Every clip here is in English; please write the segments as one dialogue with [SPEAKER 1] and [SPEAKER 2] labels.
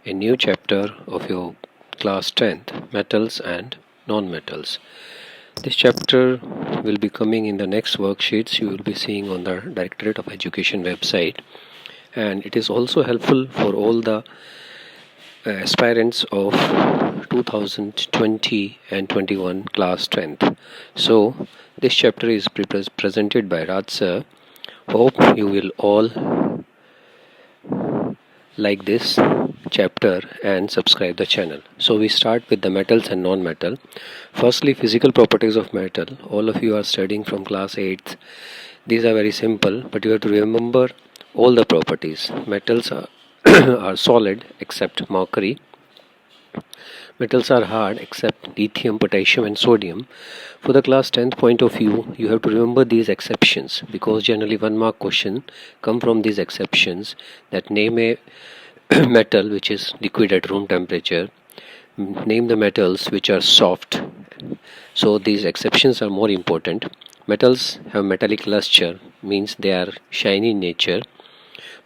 [SPEAKER 1] a new chapter of your class 10th, metals and non-metals. This chapter will be coming in the next worksheets you will be seeing on the Directorate of Education website, and it is also helpful for all the aspirants of 2020 and 21 class 10th. So this chapter is presented by Raj sir. Hope you will all like this chapter and subscribe the channel. So we start with the metals and non-metal. Firstly, physical properties of metal. All of you are studying from class 8th. These are very simple, but you have to remember all the properties. Metals are, are solid except mercury. Metals are hard except lithium, potassium and sodium. For the class 10th point of view, you have to remember these exceptions, because generally 1 mark question come from these exceptions, that name a metal which is liquid at room temperature, name the metals which are soft. So these exceptions are more important. Metals have metallic luster, means they are shiny in nature.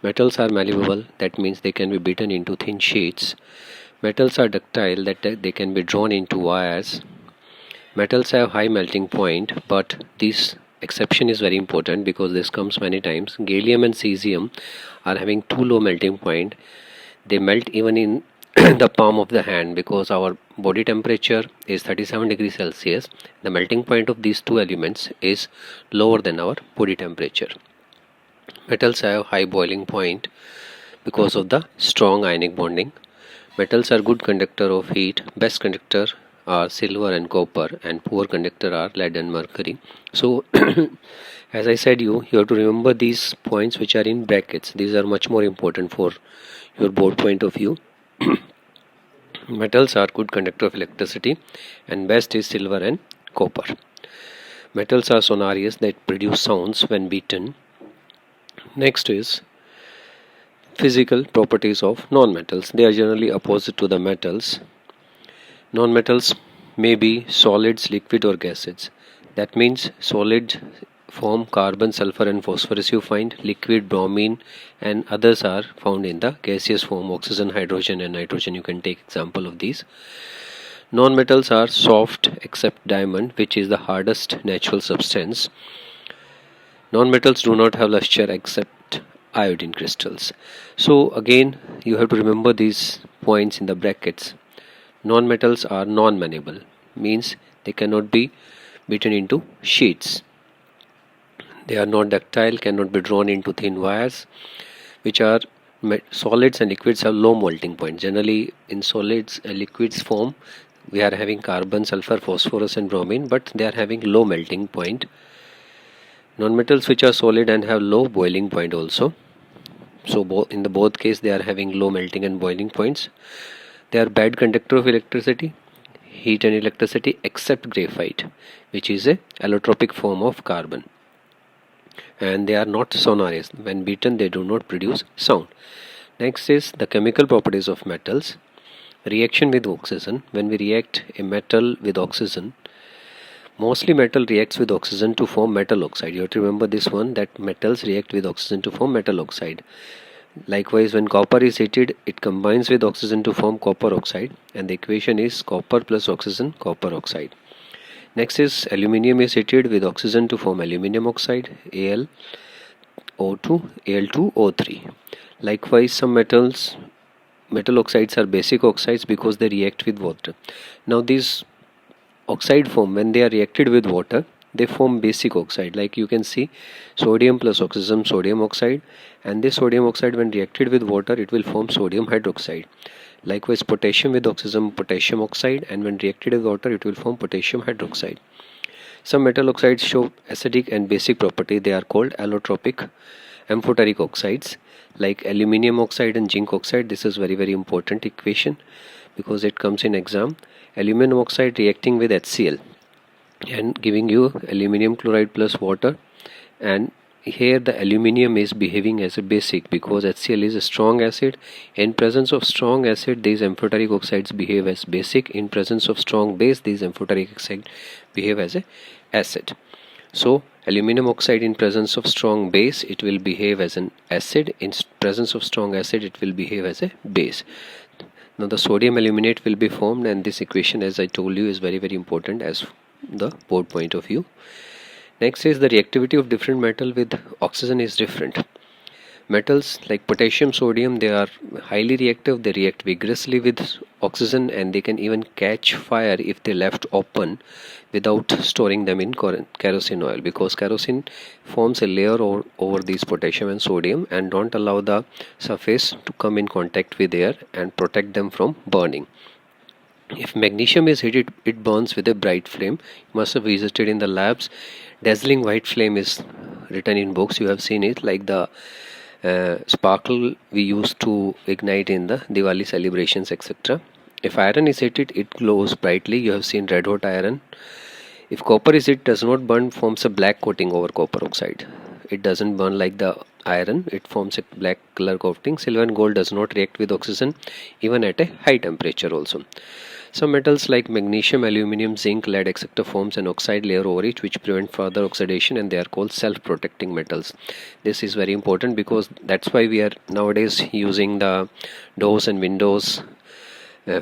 [SPEAKER 1] Metals are malleable, that means they can be beaten into thin sheets. Metals are ductile, that they can be drawn into wires. Metals have high melting point, but this exception is very important because this comes many times. Gallium and cesium are having too low melting point. They melt even in the palm of the hand, because our body temperature is 37 degrees Celsius. The melting point of these two elements is lower than our body temperature. Metals have high boiling point because of the strong ionic bonding. Metals are good conductor of heat. Best conductor are silver and copper, and poor conductor are lead and mercury. So as I said, you have to remember these points which are in brackets. These are much more important for your board point of view. Metals are good conductor of electricity, and best is silver and copper. Metals are sonorous, that produce sounds when beaten. Next is physical properties of non-metals. They are generally opposite to the metals. Non-metals may be solids, liquid or gases. That means solid form carbon, sulfur and phosphorus you find. Liquid, bromine and others are found in the gaseous form, oxygen, hydrogen and nitrogen. You can take example of these. Non-metals are soft except diamond, which is the hardest natural substance. Non-metals do not have luster except iodine crystals. So again you have to remember these points in the brackets. Non-metals are non-malleable, means they cannot be beaten into sheets. They are not ductile, cannot be drawn into thin wires. Which are solids and liquids have low melting point. Generally in solids and liquids form we are having carbon, sulfur, phosphorus and bromine, but they are having low melting point. Non-metals which are solid and have low boiling point also. So in the both case they are having low melting and boiling points. They are bad conductor of electricity, heat and electricity, except graphite, which is a allotropic form of carbon. And they are not sonorous. When beaten they do not produce sound. Next is the chemical properties of metals. Reaction with oxygen. When we react a metal with oxygen, mostly metal reacts with oxygen to form metal oxide. You have to remember this one, that metals react with oxygen to form metal oxide. Likewise, when copper is heated, it combines with oxygen to form copper oxide, and the equation is copper plus oxygen, copper oxide. Next is aluminium is heated with oxygen to form aluminium oxide, AlO2, Al2O3. Likewise, some metal oxides are basic oxides because they react with water. Now these oxide form, when they are reacted with water, they form basic oxide. Like you can see sodium plus oxygen, sodium oxide, and this sodium oxide when reacted with water it will form sodium hydroxide. Likewise potassium with oxygen, potassium oxide, and when reacted with water it will form potassium hydroxide. Some metal oxides show acidic and basic property. They are called allotropic amphoteric oxides, like aluminium oxide and zinc oxide. This is very important equation because it comes in exam. Aluminum oxide reacting with HCl and giving you aluminium chloride plus water, and here the aluminium is behaving as a basic because HCl is a strong acid. In presence of strong acid these amphoteric oxides behave as basic. In presence of strong base these amphoteric oxides behave as a acid. So aluminum oxide in presence of strong base it will behave as an acid. In presence of strong acid it will behave as a base. Now the sodium aluminate will be formed, and this equation, as I told you, is very important as the board point of view. Next is the reactivity of different metal with oxygen is different. Metals like potassium, sodium, they are highly reactive. They react vigorously with oxygen, and they can even catch fire if they left open without storing them in kerosene oil, because kerosene forms a layer over these potassium and sodium and don't allow the surface to come in contact with air and protect them from burning. If magnesium is heated, it burns with a bright flame. You must have visited in the labs. Dazzling white flame is written in books. You have seen it, like the sparkle we used to ignite in the Diwali celebrations, etc. If iron is heated, it glows brightly. You have seen red hot iron. If copper is heated, does not burn, forms a black coating over copper oxide. It doesn't burn like the iron, it forms a black color coating. Silver and gold does not react with oxygen even at a high temperature also. Some metals like magnesium, aluminium, zinc, lead, etc. forms an oxide layer over it which prevent further oxidation, and they are called self-protecting metals. This is very important because that's why we are nowadays using the doors and windows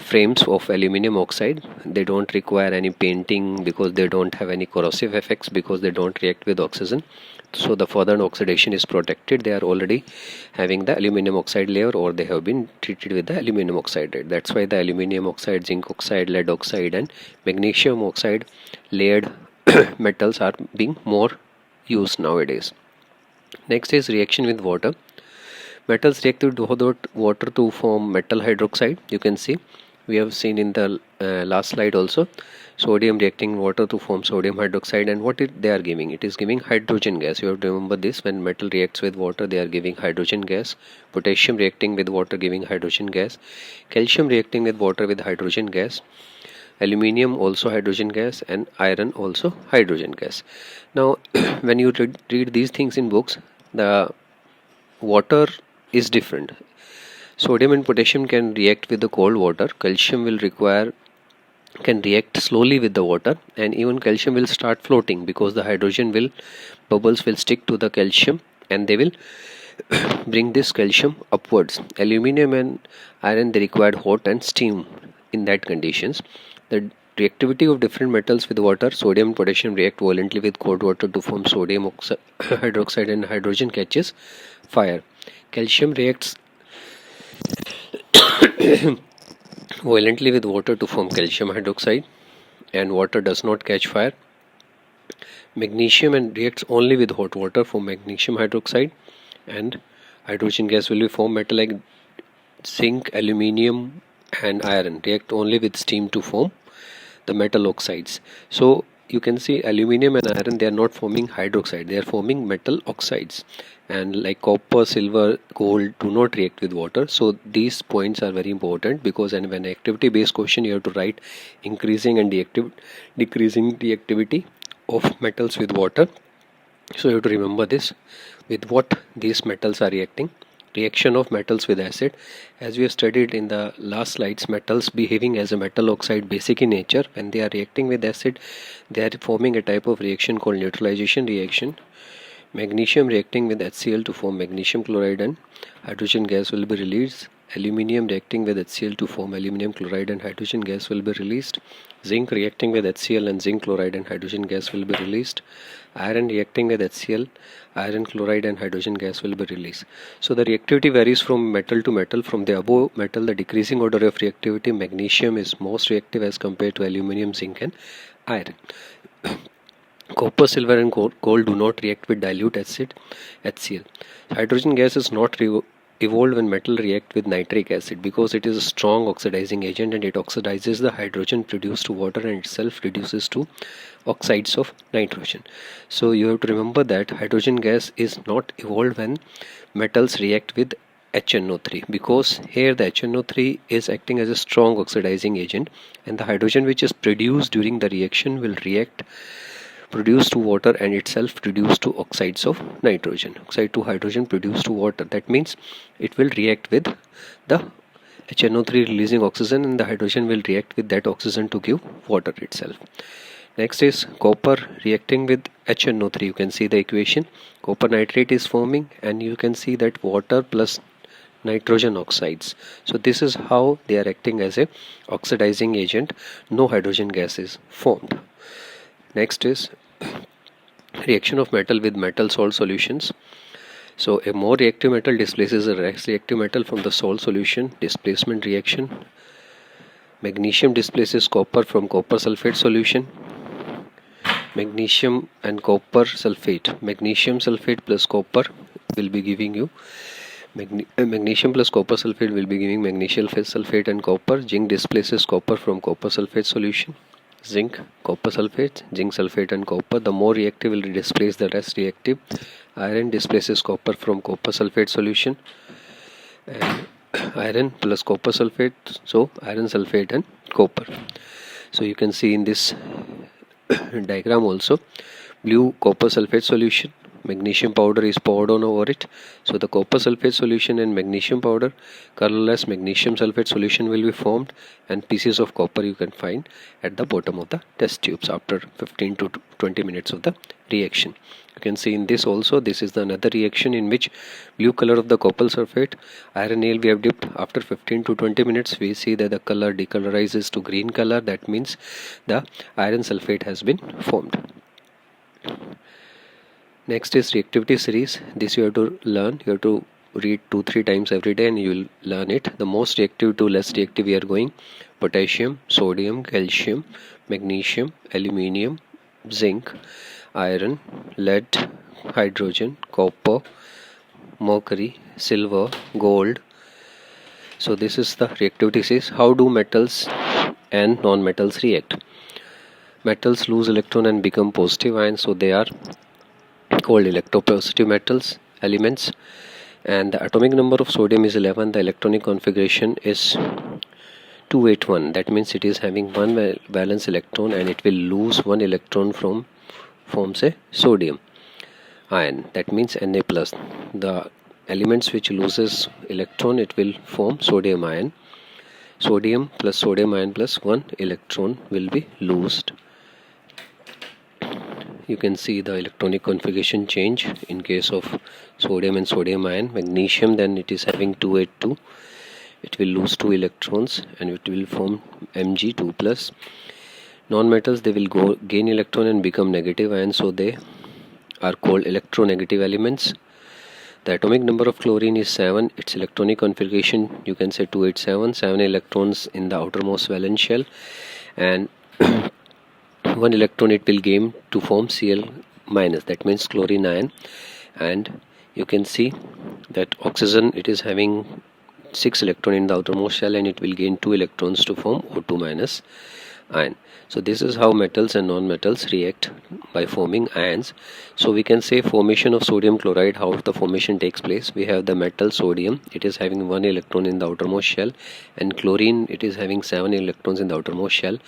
[SPEAKER 1] frames of aluminium oxide. They don't require any painting because they don't have any corrosive effects, because they don't react with oxygen. So the further oxidation is protected. They are already having the aluminium oxide layer, or they have been treated with the aluminium oxide. That's why the aluminium oxide, zinc oxide, lead oxide and magnesium oxide layered metals are being more used nowadays. Next is reaction with water. Metals react with water to form metal hydroxide. You can see, we have seen in the last slide also, sodium reacting water to form sodium hydroxide, and what they are giving, it is giving hydrogen gas. You have to remember this, when metal reacts with water they are giving hydrogen gas. Potassium reacting with water giving hydrogen gas. Calcium reacting with water with hydrogen gas. Aluminium also hydrogen gas, and iron also hydrogen gas. Now when you read these things in books, the water is different. Sodium and potassium can react with the cold water. Calcium can react slowly with the water, and even calcium will start floating because the hydrogen bubbles will stick to the calcium and they will bring this calcium upwards. Aluminium and iron, they required hot and steam in that conditions. The reactivity of different metals with water, sodium and potassium react violently with cold water to form sodium hydroxide, and hydrogen catches fire. Calcium reacts violently with water to form calcium hydroxide, and water does not catch fire. Magnesium and reacts only with hot water for magnesium hydroxide, and hydrogen gas will be formed. Metal like zinc, aluminium and iron react only with steam to form the metal oxides. So you can see aluminium and iron, they are not forming hydroxide, they are forming metal oxides. And like copper, silver, gold do not react with water. So these points are very important, because when an activity based question, you have to write increasing and decreasing reactivity of metals with water. So you have to remember this, with what these metals are reacting. Reaction of metals with acid. As we have studied in the last slides, metals behaving as a metal oxide basic in nature. When they are reacting with acid, they are forming a type of reaction called neutralization reaction. Magnesium reacting with HCl to form magnesium chloride and hydrogen gas will be released. Aluminium reacting with HCl to form aluminium chloride and hydrogen gas will be released. Zinc reacting with HCl and zinc chloride and hydrogen gas will be released. Iron reacting with HCl, iron chloride and hydrogen gas will be released. So the reactivity varies from metal to metal. From the above metal, the decreasing order of reactivity, magnesium is most reactive as compared to aluminium, zinc and iron. Copper, silver and gold do not react with dilute acid HCl. Hydrogen gas is not evolved when metal react with nitric acid, because it is a strong oxidizing agent and it oxidizes the hydrogen produced to water and itself reduces to oxides of nitrogen. So you have to remember that hydrogen gas is not evolved when metals react with HNO3, because here the HNO3 is acting as a strong oxidizing agent, and the hydrogen which is produced during the reaction will produce to water and itself reduce to oxides of nitrogen. Oxide to hydrogen produced to water. That means it will react with the HNO3 releasing oxygen, and the hydrogen will react with that oxygen to give water itself. Next is copper reacting with HNO3. You can see the equation. Copper nitrate is forming, and you can see that water plus nitrogen oxides. So this is how they are acting as a oxidizing agent. No hydrogen gas is formed. Next is reaction of metal with metal salt solutions. So a more reactive metal displaces a less reactive metal from the salt solution. Displacement reaction. Magnesium displaces copper from copper sulfate solution. Magnesium and copper sulfate. Magnesium sulfate plus copper will be giving you magnesium plus copper sulfate will be giving magnesium sulfate and copper. Zinc displaces copper from copper sulfate solution. Zinc, copper sulfate, zinc sulfate and copper. The more reactive will displace the less reactive. Iron displaces copper from copper sulfate solution. And iron plus copper sulfate, so iron sulfate and copper. So you can see in this diagram also, blue copper sulfate solution, magnesium powder is poured on over it. So the copper sulfate solution and magnesium powder, colorless magnesium sulfate solution will be formed, and pieces of copper you can find at the bottom of the test tubes after 15 to 20 minutes of the reaction. You can see in this also, this is the another reaction in which blue color of the copper sulfate, iron nail we have dipped. After 15 to 20 minutes we see that the color decolorizes to green color. That means the iron sulfate has been formed. Next is reactivity series. This you have to learn. You have to read 2-3 times every day and you will learn it. The most reactive to less reactive we are going: potassium, sodium, calcium, magnesium, aluminium, zinc, iron, lead, hydrogen, copper, mercury, silver, gold. So this is the reactivity series. How do metals and non-metals react? Metals lose electron and become positive ions, so they are called electropositive metals elements. And the atomic number of sodium is 11. The electronic configuration is 281. That means it is having one valence electron and it will lose one electron from forms a sodium ion. That means Na plus. The elements which loses electron, it will form sodium ion. Sodium plus sodium ion plus one electron will be lost. You can see the electronic configuration change in case of sodium and sodium ion. Magnesium, then it is having 282. It will lose 2 electrons and it will form Mg2 plus. Non-metals, they will gain electron and become negative ions, so they are called electronegative elements. The atomic number of chlorine is 7. Its electronic configuration, you can say 287. 7 electrons in the outermost valence shell, and 1 electron it will gain to form Cl minus, that means chlorine ion. And you can see that oxygen, it is having 6 electron in the outermost shell and it will gain 2 electrons to form O2 minus ion. So this is how metals and non-metals react by forming ions. So we can say formation of sodium chloride, how the formation takes place. We have the metal sodium, it is having 1 electron in the outermost shell, and chlorine, it is having 7 electrons in the outermost shell.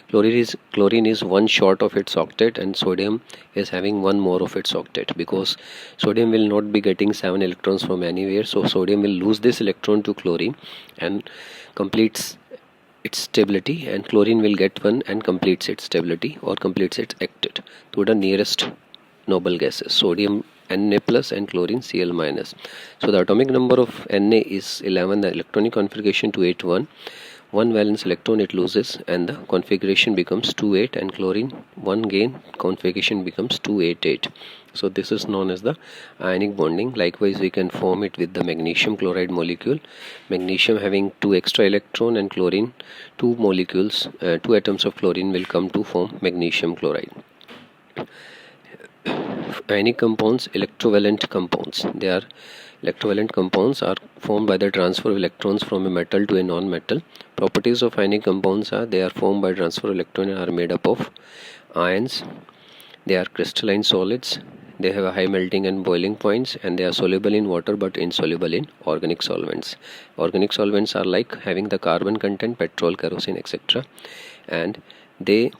[SPEAKER 1] Chlorine is 1 short of its octet, and sodium is having 1 more of its octet, because sodium will not be getting 7 electrons from anywhere. So sodium will lose this electron to chlorine and completes its stability, and chlorine will get 1 and completes its stability or completes its octet to the nearest noble gases, sodium Na plus and chlorine Cl minus. So the atomic number of Na is 11, the electronic configuration 281. 1 valence electron it loses and the configuration becomes 28, and chlorine 1 gain, configuration becomes 288. So this is known as the ionic bonding. Likewise we can form it with the magnesium chloride molecule. Magnesium having 2 extra electron, and chlorine 2 molecules, 2 atoms of chlorine will come to form magnesium chloride. Ionic compounds, electrovalent compounds. Electrovalent compounds are formed by the transfer of electrons from a metal to a non-metal. Properties of ionic compounds are: they are formed by transfer of electron and are made up of ions. They are crystalline solids. They have a high melting and boiling points, and they are soluble in water but insoluble in organic solvents. Organic solvents are like having the carbon content, petrol, kerosene, etc. And they